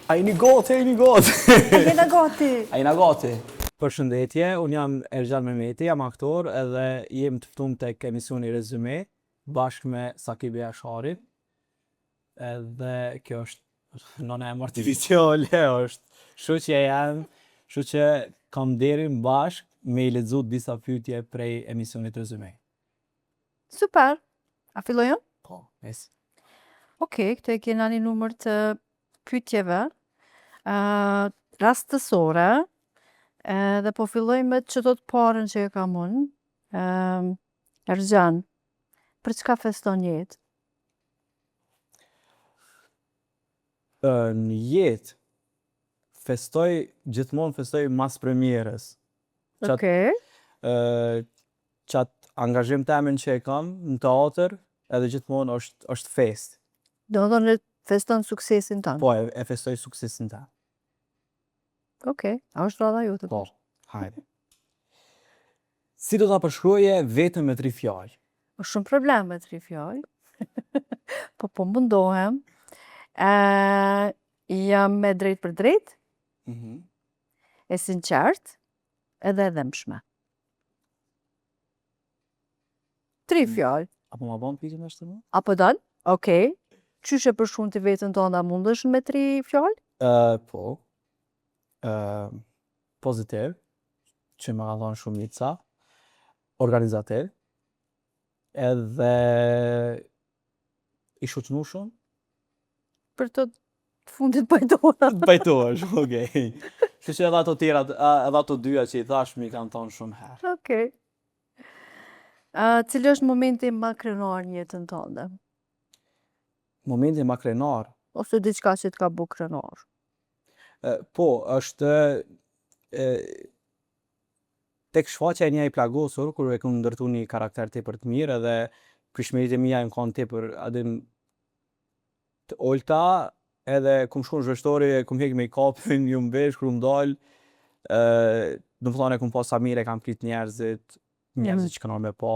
A jeni gati, a jeni gati. Jena gati. A jena gati. Përshëndetje, unë jam Erxhan Mehmeti, jam aktor edhe jem të ftuar tek emisioni Rezume bashkë me Sakibe Jasharin. Edhe kjo është nëna e artificiale, është shoqja jam, kështu që kam nderin bashkë me i lexu disa pyetje prej emisionit Rezume. Super. A filloj unë? Po, mes. Okej, këtë e kena një numër të pyetjeve rastësore, dhe po filloj me çdo të parën që e kam unë. Erxhan, për çka feston jetë? Në jetë gjithmonë festoj mas premierës. Okej. Qatë angazhim temin që e kam në teatr, edhe gjithmonë është fest. Do të thonë feston suksesin tënë. Po, e festoj suksesin ta. Okej, a është rradha jote? Po, hajde. Si do ta përshkruaje vetëm me 3 fjalë? Po shumë problem me 3 fjalë. Po mundohem. Jam me drejt për drejt, e sinqert, edhe e dhëmshme. 3 fjalë. Apo ma bën pyetje më ashtu më? Apo don? Okej. Qysh e përshkruan ti veten tënde, a mundesh me 3 fjalë? Po. Pozitiv, që më ka thonë shumica, organizator, edhe i shoqënueshëm. Për të fundit pajtohet. Pajtohesh, okej. Kështu që edhe ato tjera, edhe ato dyja që i thash mi kanë thonë shumë herë. Okej. Cili është momenti më krenar në jetën tënde? Momenti më krenar. Ose diçka që të ka bu krenar? Po, është tek shfaqja e një i plagosur, kur e kam ndërtu një karakter tepër të mirë, edhe prishmëritë e mia janë kanë tepër, adin të olta, edhe kum shku në zhveshtori, kum hek make-upin, ju mbesh, kur dal, do të thonë kum pas sa mirë, kam prit njerëzit që kanë me pa,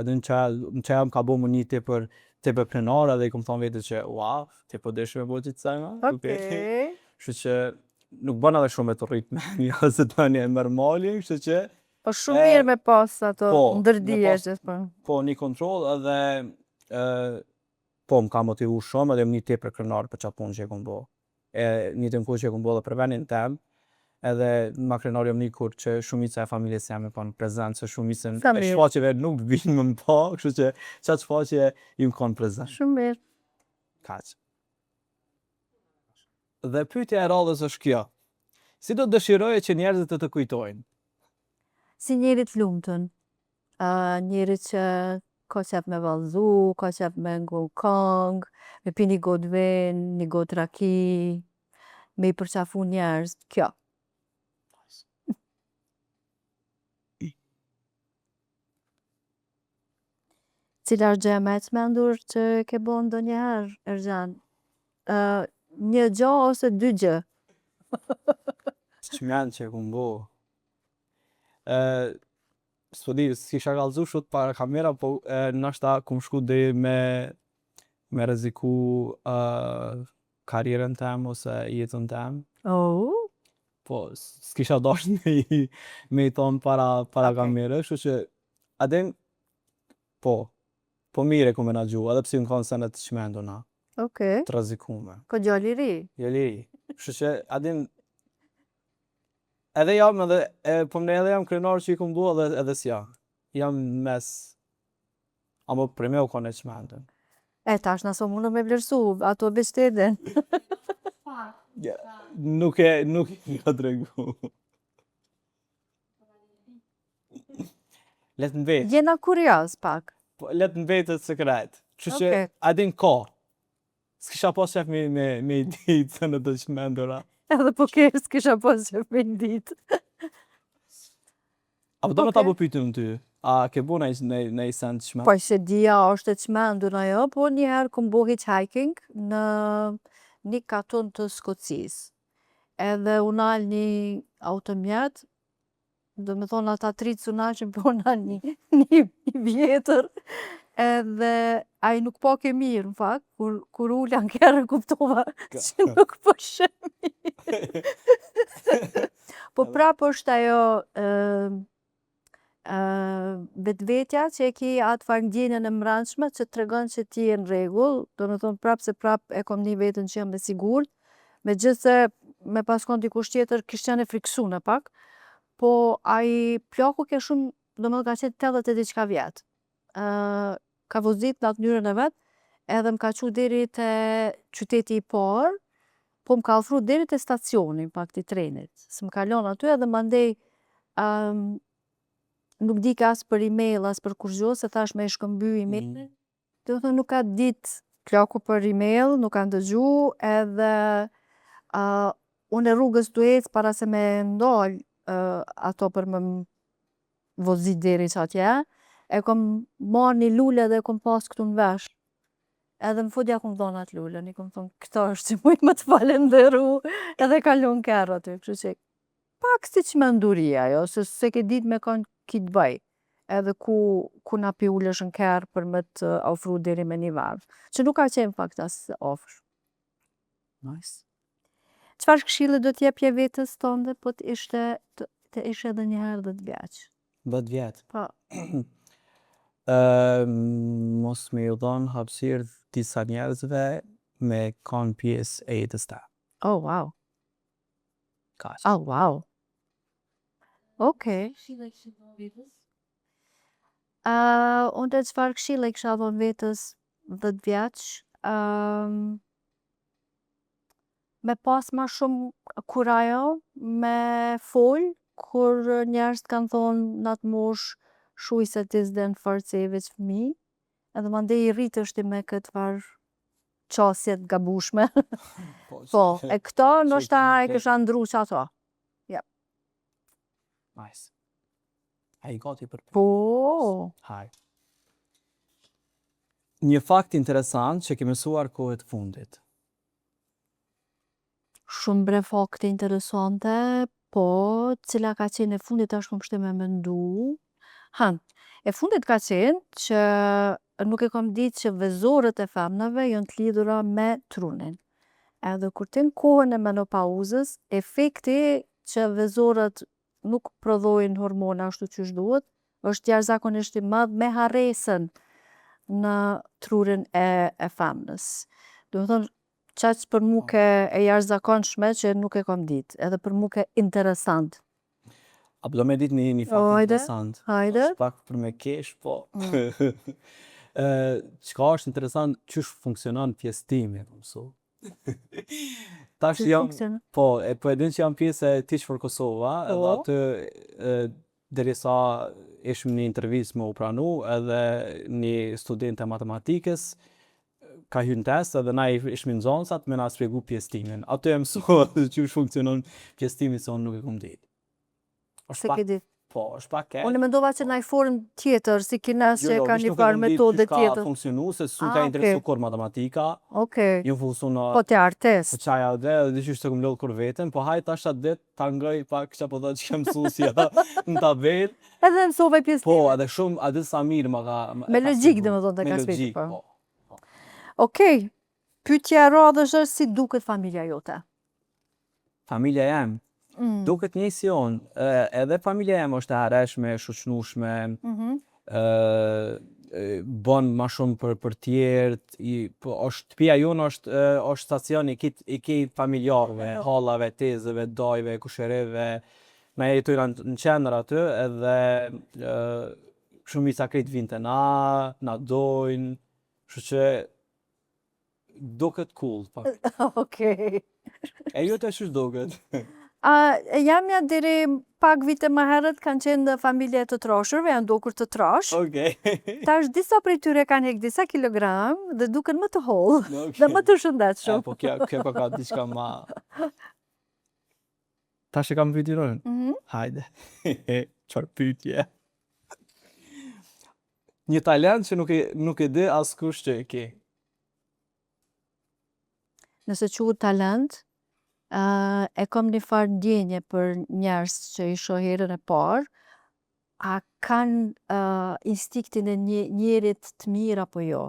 adin që jam ka bu më një tepër krenar, edhe i kum thonë vetë që, wow, ti po desh me bo që të sajma? Okej. Kështu që nuk bën edhe shumë me të rrit me një, ose të një mërmali, kështu që... Po shumë mirë me pas ato ndërdije që po. Po, një kontrol edhe... Po, më ka motivu shumë edhe më një tepër krenar për qatë punë që e kom bo. Një të mku që e kom bo dhe për venin tem, edhe ma krenar jom një kur që shumica e familjes jam e pa në prezent, që shumicën e shfaqeve nuk vinë më pa, kështu që qatë shfaqe ju më kanë prezent. Shumë mirë. Kaq. Dhe pyetja e radhës është kjo. Si do dëshiroje që njerëzit të kujtojnë? Si njeri të lumtun. Njeri që ka qef me vallëzu, ka qef me ngu këngë, me pi një gotë vin, një gotë raki, me i përqafu njerëz, kjo. Cila është gjë më e çmendur që ke bo ndonjëherë, Erxhan? Një gjë ose 2 gjë? Çmend që kum bo. S'po di, s'kisha kallëzu shut para kamera, po nashta kum shku deri me rreziku karrierën tem ose jetën tem. Oh. Po, s'kisha dash me i thonë para kamerës, kështu që adin po mire ku menaxhu, edhe pse unë kanë senet të çmenduna. Okej. Të rrezikume. Ko djali i ri? Djali i ri. Kështu që adin edhe jam po më edhe jam krenar që i kum bo edhe s'ja. Jam mes amo për me u kone çmendën. Tash naso mundu me vlerësu, ato beshteden. Nuk e ka tregu. Let në vetë. Jena kurioz pak. Let në vetë të sekret. Që që adin ka. S'kisha pas qef me i ditë se në të çmendura. Edhe po kërë s'kisha pas qef me i ditë. Apo do me ta bu pyetën ty? A ke bu në i sen të çmendur? Po që dia është e çmendur ajo, po njëherë kum bo hitchhiking në një katon të Skocisë. Edhe unal një automjet, do me thonë ata 3 cunaqin, po unal një vjetër, edhe ai nuk po ke mirë, në fakt, kur ula në kerë kuptova që nuk po shë mirë. Po prapë është ajo vetvetja që e ki atë farë ndjenjën e mbrëmshme që të tregon që ti je në rregull, do të thonë prapë se prapë e kom një veten që jam e sigurt, megjithse me pas kon dikush tjetër kishte qenë e friksuar pak, po ai plaku ke shumë, domethënë ka qenë 80 e diçka vjet. Ka vozit në atë mënyrën e vet, edhe më ka qu deri te qyteti i parë, po më ka ofru deri te stacioni, në fakt, i trenit. S'm ka lënë aty edhe mandej nuk di ka as për email, as për kurrë, se thash me e shkëmby emailin. Do të thonë nuk ka ditë plaku për email, nuk ka ndëgju, edhe unë e rrugës du ecë para se me ndalë ato për më vozit deri që atje, e kom marrë një lule dhe e kom pas këtu në vesh. Edhe në fundja kom dhonë atë lulen, i kom thonë, këta është që muj më të falenderu, edhe kalon kërë aty, kështu që pak si që me nduria, jo, se ke dit me kanë kitë bëj, edhe ku na pi ulesh në kërë për me të ofru deri me një varë, që nuk ka qenë fakt as ofër. Nice. Çfarë këshille do t'jepje vetës tënde, po të ishe edhe një herë 10 vjeç? 10 vjet. Po. Mos me ju dhonë hapësirë disa njerëzve me kanë pjesë e jetës ta. Oh, wow. Kaq. Oh, wow. Okej. Unë të çfarë këshille kisha dhënë vetës 10 vjeç, me pas ma shumë kurajo, me fol, kur njerëz kanë thonë në atë moshë shuj se ti s'den fort se je veç fëmijë, edhe mandej i rritështi me këtë farë qasjet gabushme. Po, e këto ndoshta e kisha ndru që ato. Nice. A i gati për Po. Haj. Një fakt interesant që ke mësuar kohët fundit. Shumë bre fakte interesante, po cila ka qenë e fundit është më kështë me mendu. E fundit ka qenë që nuk e kom ditë që vezorët e femnave janë të lidhura me trunin. Edhe kur ti në kohën e menopauzës, efekti që vezorët nuk prodhojnë hormona ashtu qysh duhet, është jashtëzakonisht i madh me harresën në trurin e femnës. Do të thonë, qaq për mu ke e jashtëzakonshme që nuk e kom ditë, edhe për mu ke interesant. A do me ditë një fakt interesant. Hajde. Është pak për me kesh, po. Çka është interesant, qysh funksionon pjesëtimi, mësu. Tash jam, po e din që jam pjesë e Teach for Kosova, edhe aty derisa ishim një intervistë me u pranu, edhe një student e matematikës ka hyrë në test, edhe na ishim në zonësat me na shpjegu pjesëtimin. Aty e mësua qysh funksionon pjesëtimi, se unë nuk e kom ditë. Se ke ditë? Po, është pak e. Unë mendova që në formë tjetër, si kines që ka një farë metode tjetër. Jo, nuk e funksionu, se su ka interesu kur matematika. Okej. Ju funksionu. Po të artist. Po qaja dhe, dhe që se këm lodhë kur vetën, po hajt ashtë atë ditë, ta ngoj pak që po dhe që kem susja në tabel. Edhe mësove pjesë Po, edhe shumë, edhe sa mirë më ka. Me logjik dhe më thonë të ka svitë. Me logjik, po. Okej, pyetja e radhës është si duket familja jote? Familja jem? Duket një si unë, edhe familja jem është e areshme, shoqnushme, bon ma shumë për tjertë, shtëpia jonë është stacion i ki familjarve, hallave, tezëve, dajve, kushereve, na jetojnë në qendër aty, edhe shumica krejt vinë të na dojnë, kështu që duket cool, pak. Okej. E jo të shush duket. Jamja deri pak vite më herët kanë qenë familje të trashërve, janë dukur të trash. Okej. Tash disa prej tyre kanë hek disa kilogram dhe duken më të hollë dhe më të shëndetshëm. Po kjo ka diçka ma. Tash e kam pyetjen. Hajde. Çfarë pyetje? Një talent që nuk e di askush që e ke. Nëse quhet talent, e kom një farë ndjenje për njerëz që i shoh herën e parë, a kanë instiktin e njerit të mirë apo jo.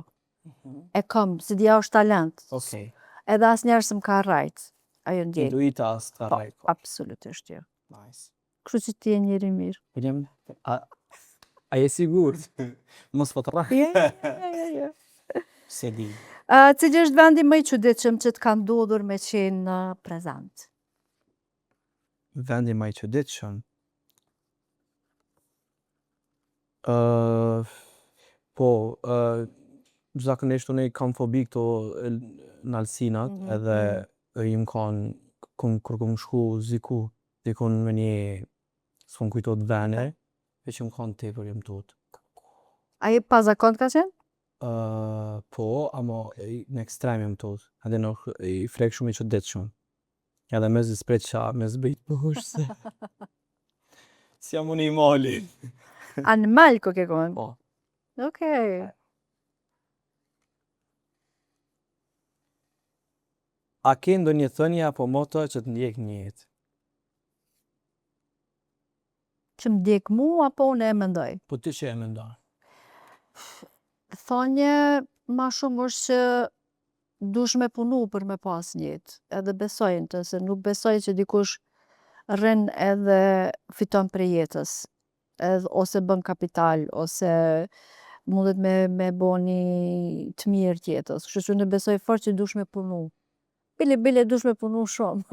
E kam, se dia është talent. Okej. Edhe asnjëherë s'm ka rrajt. Ajo ndjej. Intuita s'ka Po, rrejt. absolutisht jo. Nice. Kështu që ti je njeri mirë. William, a je sigurt? Mos po të rraj. Jo. Se di. Cili është vendi më i çuditshëm që të ka ndodhur me qenë në prezant? Vendi më i çuditshëm. Po, zakonisht unë kam fobi këto në Alsinat, edhe im kanë kur kom shku dikun me një s'kom kujtot vene, veç im kanë tepër jem tot. Ai pa zakon ka qenë? Po, ama në ekstrem jem tot. Edhe nuk i frek shumë i çuditshëm. Edhe me zispreqa, me zbejt poshtë se. Si jam unë i mali. Animal ko ke konë? Po. Okej. A ke ndonjë thënie apo moto që të ndjek në jetë? Që më ndjek mu apo unë e mendoj? Po ti që e mendon? Thonje ma shumë është që dush me punu për me pas njetë. Edhe besojnë të, se nuk besoj që dikush rrin edhe fiton për jetës. Ose bën kapital, ose mundet me bo një të mirë tjetës. Kështu që në besoj fort që dush me punu. Bile dush me punu shumë.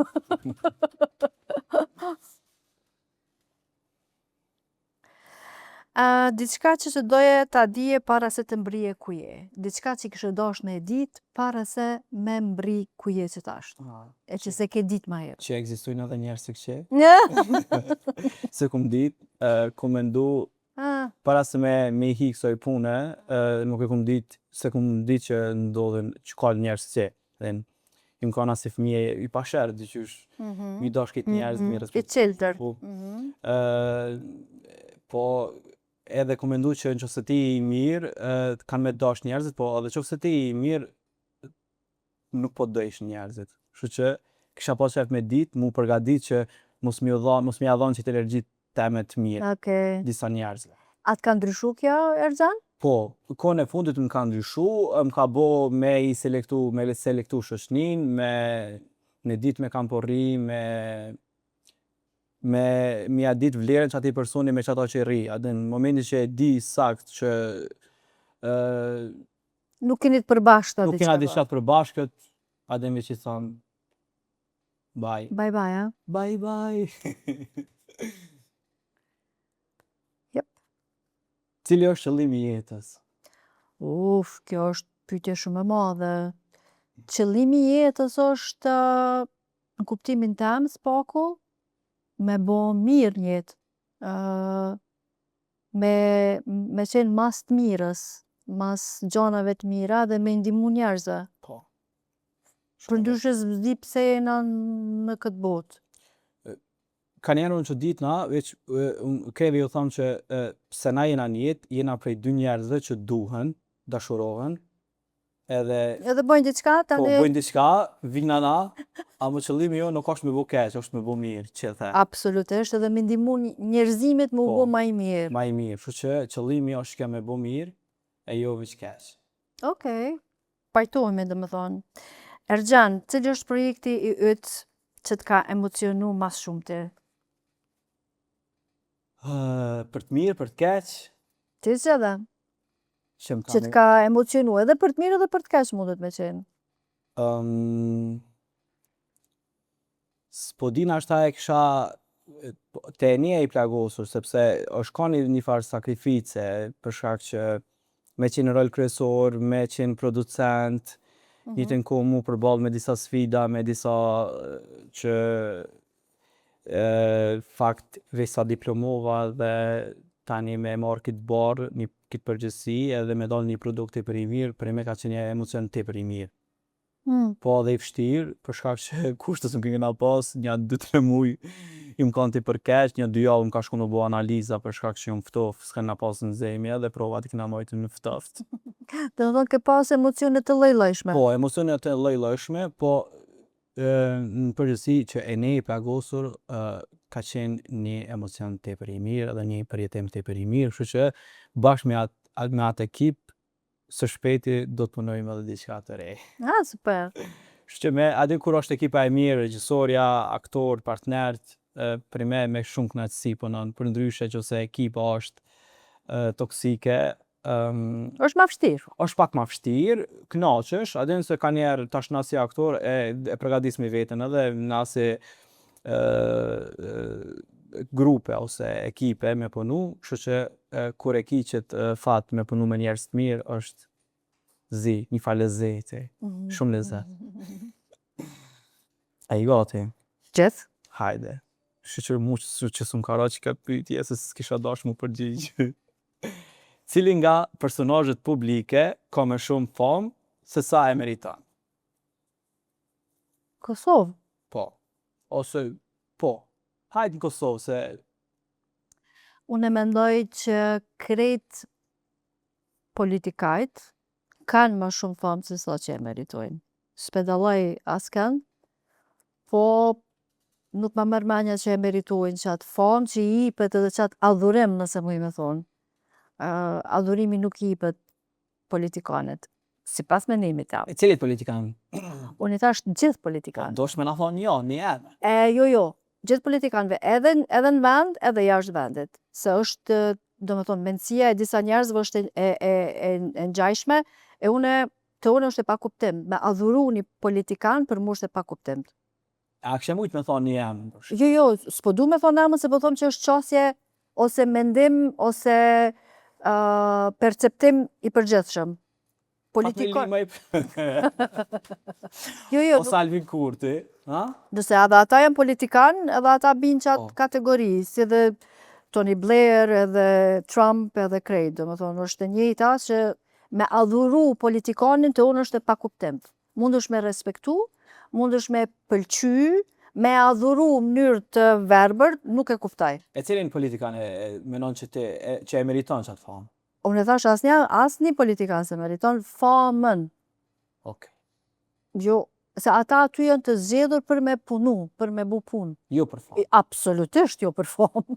Diçka që të doje ta dije para se të mbrije ku je. Diçka që kështë dosh me dit para se me mbri ku je që tash. E që se ke dit ma herë. Që ekzistojnë edhe njerëz si këshe? Një. Se kum dit, kum mendu para se me i hi kësoj pune, nuk e kum dit, se kum dit që ndodhen që ka njerëz që. Dhe im kana si fëmije i pasherë, diqysh, mi dash këtë njerëz, mi I respekt. qiltër. Po, edhe kum mendu që në qëse ti i mirë, kanë me dash njerëzit, po edhe qëse ti i mirë, nuk po dojsh njerëzit. Kështu që kisha pas qef me dit, mu përgadit që mos mi ja dhon që të energjit teme të mirë, Okej. disa njerëzve. A të ka ndryshu kjo, Erxhan? Po, kohën e fundit më ka ndryshu, më ka bo me selektu shoqnin, në dit me kam porri, me ja dit vlerën që ati personi me që ato që i ri. Adë në momentin që e di sakt që Nuk keni të përbashkët. nuk kena dishat për bashkët, adë me që i thonë, bye. Bye bye, ha? Bye bye. Jep. Cili është qëllimi i jetës? Kjo është pyetje shumë e madhe. Qëllimi i jetës është në kuptimin tem, s'paku, me bo mirë një jetë. Me qenë mas të mirës, mas gjanave të mira dhe me ndihmu njerëzve. Po. Përndryshe s'di pse jena në këtë botë. Ka njerë unë që ditë na, veç kreve ju thamë që se na jena një jetë, jena prej dy njerëzve që duhen, dashurohen, edhe bojnë diçka, po tani... bojnë diçka, vina na, a më qëllimi jo nuk është me bo keq, është me bo mirë, që the. Absolutisht, edhe me ndihmu njerëzimit më u bo ma i mirë. Ma i mirë, kështu që qëllimi është që me bo mirë, e jo veç keq. Okej, pajtohemi dhe më thonë. Erxhan, cili është projekti i yt që të ka emocionu mas shumë ti? Për të mirë, për të keq. Ti që edhe? Që të ka emocionu edhe për të mirë edhe për të keq mundet me qenë. S'po dina është ta e kisha te një i plagosur, sepse është ka një farë sakrifice, për shkak që me qenë rol kryesor, me qenë producent, njëtën kohë mu përballë me disa sfida, me disa që fakt veç sa diplomova dhe tani me marrë këtë barë, këtë përgjësi edhe me dalë një produkt të për i mirë, për i me ka qenë një emocion të për i mirë. Po edhe i fështirë, për shkak që kushtës më këngë nga pas, një 2-3 muj i më kanë të për keq, një 2 javë më ka shku në bo analiza për shkak që ju më ftof, s'kën nga pas në zemja dhe provat i këna majtë në ftoft. Dhe në thonë ke pas emocionet të lloj-llojshme. Po, emocionet të lloj-llojshme, po në përgjithësi që e ne i plagosur, ka qenë një emocion tepër i mirë dhe një përjetim tepër i mirë, kështu që bashkë me atë ekip së shpejti do të punojmë edhe diçka të re. Super. Kështu që aty kur është ekipa e mirë, regjisorja, aktor, partnerët, për me shumë kënaqësi punon, përndryshe nëse ekipa është toksike, Është ma vështirë. është pak ma vështirë, kënaqesh, a din se ka njerë tash na si aktor e përgatismi veten edhe na si grupe ose ekipe me punu, kështu që kur e ki qëtë fat me punu me njerëz të mirë është një farë lezeti, shumë lezet. A i gati? Gjithë? Hajde. Shqyqër mu që s'm ka ra që ka pyetje se s'kisha dash mu përgjigj. Cili nga personazhet publike ka më shumë famë se sa e meriton? Kosovë. Po. Ose po. Hajde në Kosovë se Unë mendoj që krejt politikajt kanë më shumë famë se sa që e meritojnë. S'pedalloj askën, po nuk ma mërë menja që e meritojnë qatë famë që i jipet edhe qatë adhurim, nëse mu i me thonë. Adhurimi nuk i jipet politikanët, si pas menimit jam. e cilit politikan? Unë i thash gjithë politikanët. Dosh me na thonë jo, një emër. Jo, gjithë politikanëve, edhe në vend, edhe jashtë vendit. Se është, do me thonë, mendësia e disa njerëzve është e ngjajshme, të une është e pa kuptim. Me adhuru një politikan për mu është e pa kuptim. A kështë mujtë me thonë një emër? Jo, s'po du me thonë emër, se po thonë që është qasje, ose mendim, ose perceptim i përgjithshëm. Politikon. Jo. Ose Alvin Kurti, ha? Nëse edhe ata janë politikan, edhe ata binë qatë kategori, si dhe Tony Blair, edhe Trump, edhe krejt. Do me thonë, është e njëjta që me adhuru politikanin të unë është e pa kuptim. Mund është me respektu, mund është me pëlqy, me adhuru mënyrë të verbër, nuk e kuptaj. E cilin politikan e menon që e meriton qatë famë? Unë e thash asnjë politikan se meriton famën. Okej. Jo, se ata aty janë të zgjedhur për me punu, për me bu punë. Jo për famë. Absolutisht jo për famë.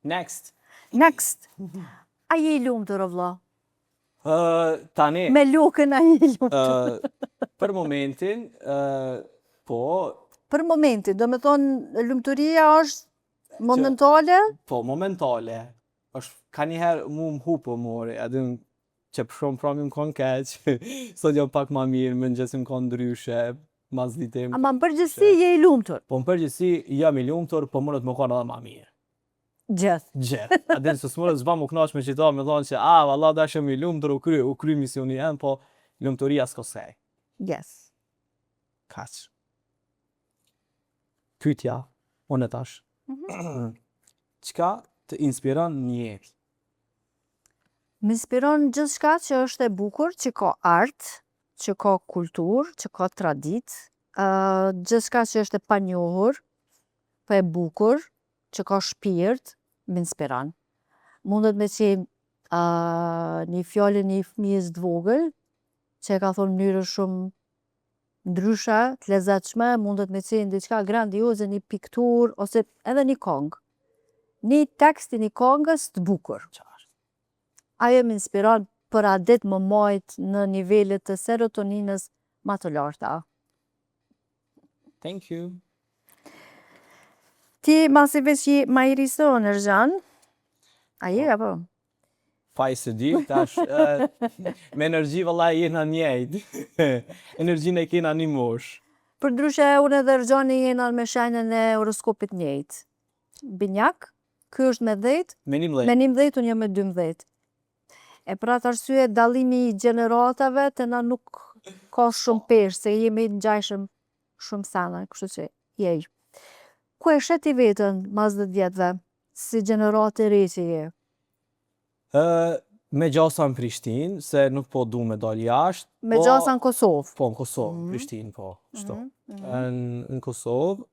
Next. A je i lumtur o vlla? Tani, Me lukën a je i lumtur? për momentin, po, Për momentin, do me thonë, lumturia është momentale? po, momentale. Ka njëherë mu më hupë mori, edhin që për shumë prami më konë keqë, sot jam pak ma mirë, më nëgjesi më konë ndryshe, mas ditim. Ama më përgjithsi je i lumtur? Po më përgjithsi jam i lumtur, po mërët më konë edhe ma mirë. Gjithë. Edhin së smërët zba më knash me qita, me thonë që, valla da shem i lumtur, u kry misioni jenë, po lumturia s'ko sej. Yes. Kaq. Pytja, unë e tash. Qka të inspiron një jetë? Më inspiron gjithçka që është e bukur, që ka art, që ka kultur, që ka tradit, gjithçka që është e panjohur, po e bukur, që ka shpirt, më inspiron. Mundet me qenë një fjallë një fëmijës të vogël, që e ka thonë mënyrë shumë ndryshe, të lezetshme, mundet me qenë diçka grandioze, një piktur, ose edhe një kongë. Një tekst i një kongës të bukur. Ajo më inspiron për a ditë më majt në nivellet të serotoninës ma të larta. Thank you. Ti masi veç je ma i risë o Nërgjan? A je apo? Pa i se di, tash, me energji vëlla jena njejt. Energjin e kena një mosh. Për ndryshe, unë edhe Nërgjani jena me shenjën e horoskopit njejt. Binjak, ky është me 10, Me 11. me 11, unë jam me 12. E për atë arsye, dallimi i gjeneratave të na nuk ka shumë pesh, se jemi në gjajshëm shumë sana, kështu që jej. Ku e sheti vetën mas 10 vjetëve, si gjenerate re që je? Me gjasa në Prishtinë, se nuk po du me dal jashtë. Me gjasa në Kosovë? Po, në Kosovë, Prishtinë, po, shto. Në Kosovë,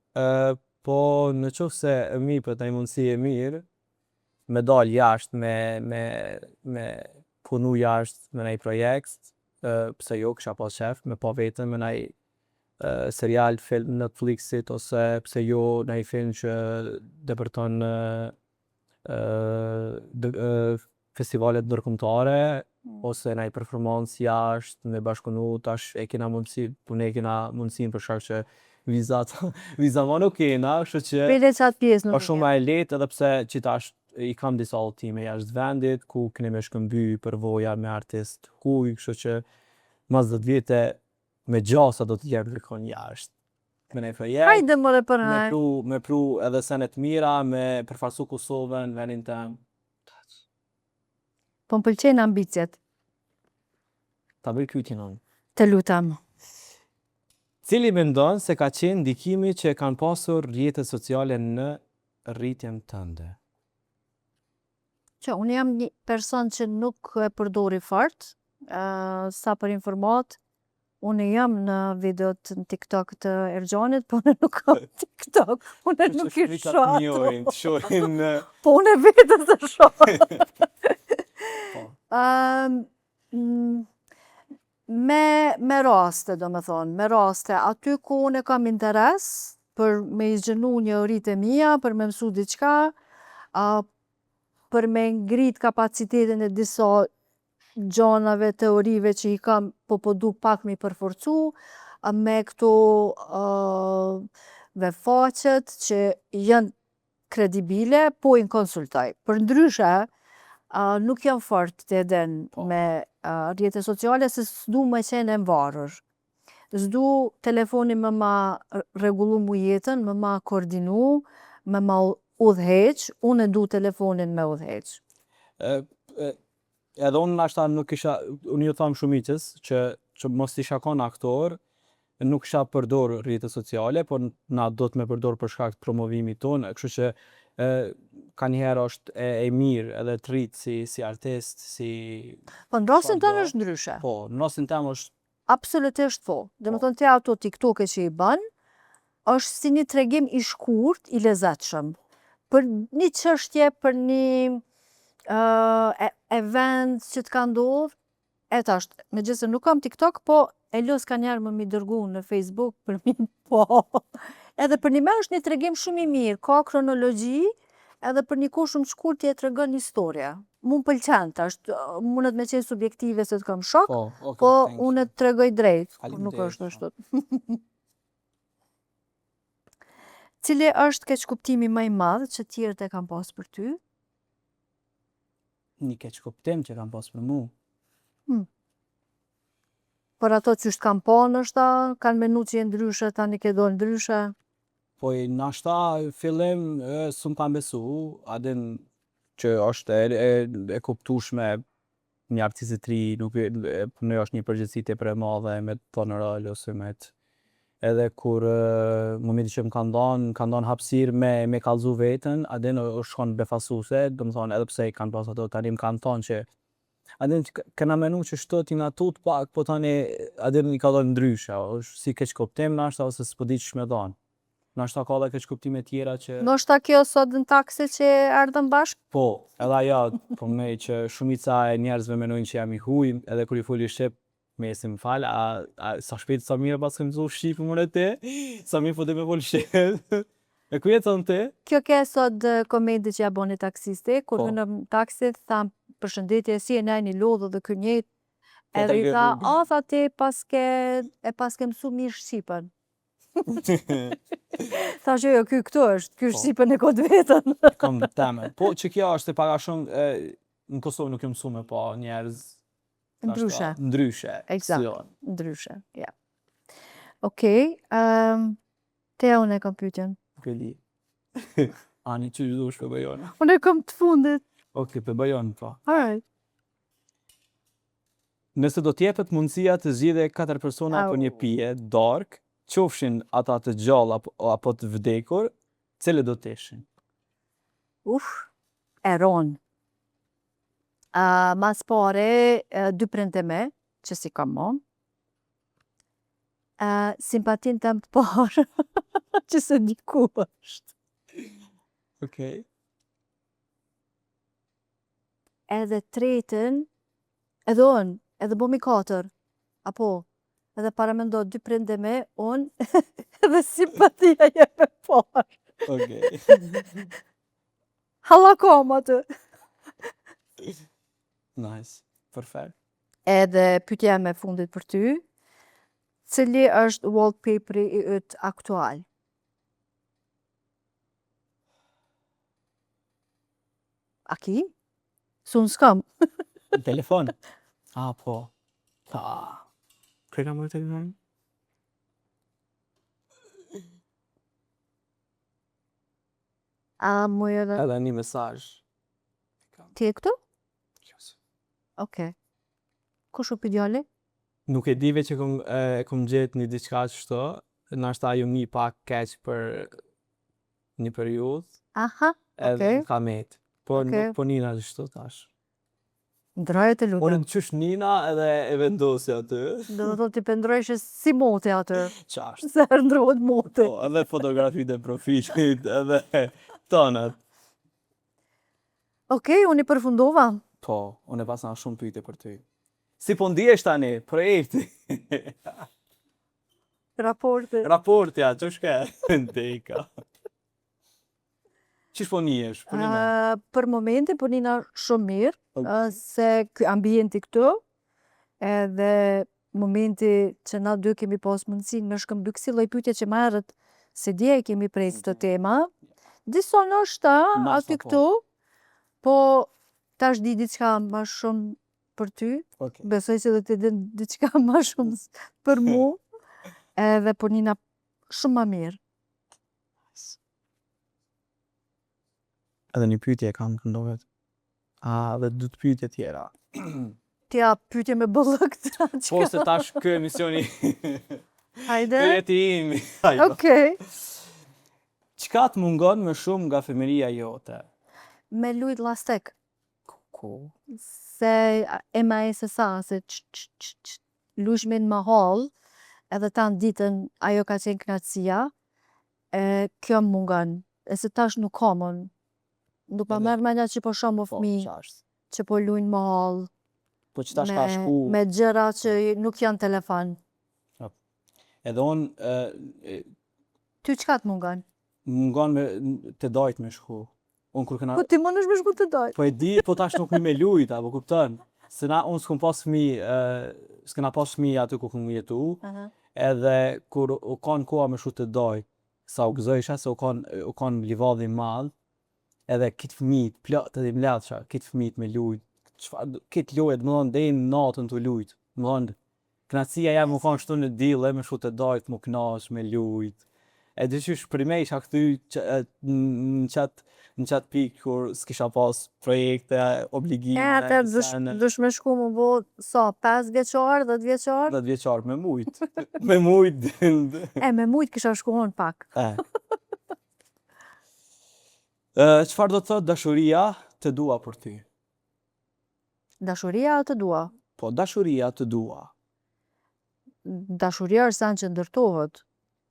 po në qoftë se mi për të mundësi e mirë, me dal jashtë, me punu jashtë me nëj projekt, pse jo, kësha pas shef, me pa vetën me nëj serial, film Netflixit ose pse jo ndonjë film që depërton festivalet ndërkombëtare ose ndonjë performancë jashtë me bashkëpunu tash e kena mundësi, punë e kena mundësinë për shkak që vizat viza ma nuk kena, kështu që Pele qatë pjesë nuk është shumë ma e lehtë edhe pse që tash i kam disa udhëtime jashtë vendit ku keni me shkëmby përvoja me artist huj, kështu që mas 10 vite me gjasa do të jep dikon jashtë. Me ne projekt, Hajde më dhe për hajde. me pru edhe senet mira, me përfarsu Kosovën, vendin tem. Po më pëlqejnë ambicjet. Ta bëj kytin unë. Të lutam. Cili mendon se ka qenë ndikimi që kanë pasur rrjetet sociale në rritjen tënde? Që unë jam një person që nuk e përdori fort, sa për informat, unë jam në videot në TikTok të Ergjanit, po unë nuk kam TikTok, unë nuk i shoh. Të shohin Po unë e vetëm të shoh. Me raste, do me thonë, me raste, aty ku unë e kam interes për me izgjenu një rritë mia, për me mësu diçka, për me ngrit kapacitetin e disa gjanave, teorive që i kam, po du pak me i përforcu, me këto vefaqet që janë kredibile, po i në konsultaj. Për ndryshe, nuk jam fort të edhen me rrjetet sociale, se s'du me qenë e mvarur. S'du telefoni me ma regullu mu jetën, me ma koordinu, me ma udheq, unë e du telefonin me udheq. Edhe unë nashta nuk isha, unë ju tham shumicës që mos isha kon aktor, nuk isha përdor rrjetet sociale, por na do të me përdor për shkak të promovimit tonë, kështu që ka njëherë është e mirë edhe të rritë si artist, si... Po në rastin tënë është ndryshe. Po, në rastin tëmë është... Absolutisht po. Dhe më thonë të ato TikTok-e që i bën, është si një tregim i shkurt, i lezetshëm. Për një çështje, për një event që të ka ndodhur, e tash, megjithëse nuk kam TikTok, po e los ka njerë më mi dërgu në Facebook për mi po. Edhe për një me është një tregim shumë i mirë, ka kronologji, edhe për një kohë shumë shkurt t'je tregon historia. Mu më pëlqen tash, mundet me qenë subjektive se të kam shok, po unë të tregoj drejt, nuk është ashtu. Cili është keqkuptimi më i madh që tjerët e kanë pas për ty? Një keqkuptim që kanë pas për mu. Për ato që është kanë pa nështa, kanë menu që jenë ndryshe, tani ke do ndryshe. Po i nashta fillim s'm kam besu, adin që është e kuptueshme një artist i tri, nuk është një përgjegjësi tepër e madhe me të thonë rol ose me të... Edhe kur momenti që m'kan dhënë hapësirë me kallëzu veten, adin është shkon befasuese, do të thonë edhe pse i kanë pas ato tani m'kan thonë që adin kena menu që shto t'im na tut pak, po tani adin i ka dhënë ndryshe, është si keq kuptim nashta ose s'po di ç'më dhënë. Nashta ka dhe keq kuptime tjera që... Nashta kjo sot në taksi që erdhëm bashkë? Po, edhe ajo, po me që shumica e njerëzve menojnë që jam i huj, edhe kur i foli shqip, me si më falë, a sa shpejt sa mirë pas këmë zohë shqipë më në te, sa mirë po dhe me folë shqip. E ku jetën te? Kjo ke sot komedi që ja boni taksiste, kur hënëm taksit, tham përshëndetje si e najni lodhë dhe kënjet, edhe i tha, tha ti paske mësu mirë shqipën. Tha që jo, këtu është, ky shqipën e kodë vetën. Kam teme. Po që kjo është e paga shumë, në Kosovë nuk e mësu me pa njerëz. Ndryshe. Ndryshe. Eksakt, ndryshe, ja. Okej, te unë e kam pyetjen. Këli. Ani që dush për bëjona. Unë e kam të fundit. Okej, për bëjona pa. Alright. Nëse do t'jepet mundësia të zgjidhe 4 persona për një pije, dark, qofshin ata të gjallë apo të vdekur, cile do t'ishin? E ronë. Mas pare, 2 prindë me, që si kam mon. Simpatin të më të parë, që se di ku është. Okej. Edhe tretën, edhe unë, edhe bomi 4, apo, edhe paramendo 2 prindë me, unë edhe simpatia jep e parë. Okej. Halla kam aty. Nice. Perfekt. Edhe pyetja me fundit për ty, cili është wallpaperi i yt aktual? A ki? Sun s'kam. Në telefon. Po. Kërë kam bërë telefon? A mu edhe Edhe një mesazh. ti e këtu? Okej. Kush u pi djali? Nuk e dive që kom gjetë një diçka kështu, nashta ju mi pak keq për një periudhë, Aha, edhe okej. ka met. Po Okej. nuk po nina kështu tash. Ndroje të Unë lutem. në qysh nina edhe e vendosi aty. Do të thotë ti pendrojsh si moti aty. Qashtë. Se ndrohet moti. Po, edhe fotografitë e profilit, edhe tonët. Okej, unë i përfundova. Po, unë e pasna shumë pyetje për ty. Si po ndihesh tani, projekti? Raporti. Raportja, që shke? Ndeka. Qish po njihesh? Po nina? Për momentin po nina shumë mirë, Ok. se ky ambienti këtu, edhe momenti që na dy kemi pas mundësinë me shkëmby kësi lloj pyetje që më herët se dje e kemi prejtë këtë tema. Disa ndoshta Ndoshta aty po. këtu, po tash di diçka më shumë për ty. Okej. Besoj se do të din diçka më shumë për mu. Edhe po nina shumë më mirë. Edhe një pyetje kam të ndohet. Dhe 2 pyetje tjera. Tja pyetje me bëllëk të Po se tash kë emisioni Hajde. pyeti im. Hajde. Okej. Çka të mungon më shumë nga fëmijëria jote? Me lujt lastek. Ku? Se e ma e se sa, se lushmin më hall, edhe ta në ditën ajo ka qenë knatësia, kjo më mungon. E se tash nuk kam unë. Nuk ma Edhe- merr mendja që po shoh më Po, fëmijë qashtë. që po lujnë më hall, Po që tash ka shku. me gjëra që nuk janë telefon. Edhe unë Ty çka të mungon? mungon me të dajt me shku. Unë kur kena Po ti mundesh me shku të doj. po e di, po tash nuk me lujt, apo kupton? Se na unë s'kom pas fëmijë, s'kena pas fëmijë aty ku kom jetu, edhe kur u kanë koha me shku të dajt, sa u gëzojsha se u kanë livadhi madh, edhe kitë fëmijët, plot edhe i mledhsha, kitë fëmijët me lujt, kitë lojët, më thonë, deri në natën të lujt, më thonë, knatësia jam më kanë shtu në dille, me shku të dajt, më knash, me lujt. E dyqysh për me isha këty në qatë pikë kur s'kisha pas projekte, obligime, Atë sene. dush me shku më bo, sa, 5 vjeqar, 10 vjeqar? 10 vjeqar me mujt. Me mujt. Me mujt kisha shkuhon pak. Çfarë do të thotë dashuria të dua për ty? Dashuria të dua. Po, dashuria të dua. Dashuria është sen që ndërtohet,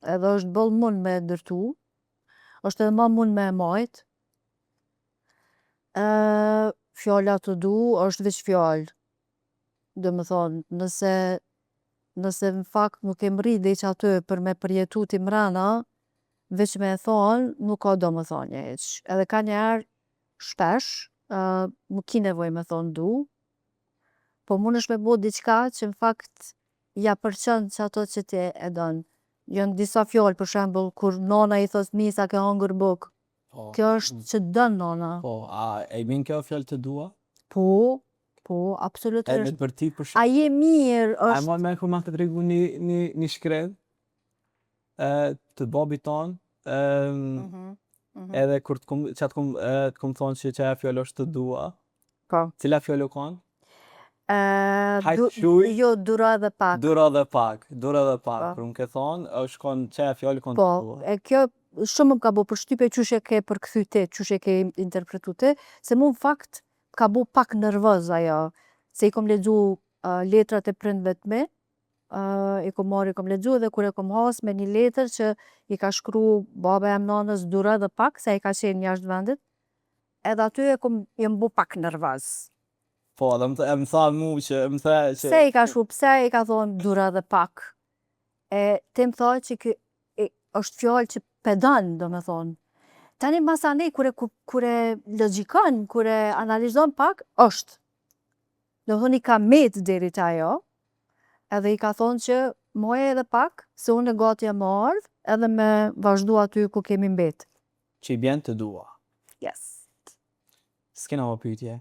edhe është bëll mund me ndërtu, është edhe ma mund me e majt. Fjalla të du është veç fjallë. Dhe më thonë, nëse në fakt nuk e mri dhe që aty për me përjetu ti mrena, veç me e thonë, nuk ka do më thonë heq. Edhe ka njerë shpesh, nuk ki nevoj me thonë du, po mund është me bo diçka që në fakt ja përqën që ato që ti e donë. Jënë disa fjallë, për shembull, kur nana i thos misa ke hangër buk. Po, Kjo është që dënë nana. po, a e min kjo fjallë të dua? Po, E me absolutisht. të për ti për A je mirë A është. ma me kur ma të tregu një shkred të babit tonë, edhe kur të kom thonë që qaja fjallë është të dua, Po. cila fjallë u kanë? Du- shuj. Jo, dura dhe pak. Dura dhe pak, Po. për më ke thonë, është kanë qaja fjallë kanë Po, të dua. e kjo shumë më ka bo përshtypje qysh e ke përkthy ti, qysh e ke interpretu ti, se mu në fakt ka bo pak nervoz ajo, se i kom lexu letrat e prindve të mi, i kom lexu dhe kur e kom has me një letër që i ka shkru baba jam nanës dura dhe pak, se i ka qenë jashtë vendit, edhe aty jem bo pak nervoz. Po, dhe më tha mu që më the që Pse i ka shu, pse i ka thonë dura dhe pak? E ti më thoj që është fjallë që pedon, do me thonë. Tani masani, kure logjikon, kure analizon pak, është. Do me thonë i ka met deri të ajo, edhe i ka thonë që moje edhe pak, se unë e gati e më ardhë, edhe me vazhdu aty ku kemi mbet. që i bjen të dua. Yes. S'kena më pyetje.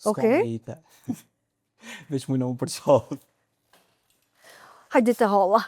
Okej. S'ka me ite. Veç mujna më përqalë. Hajde të holla.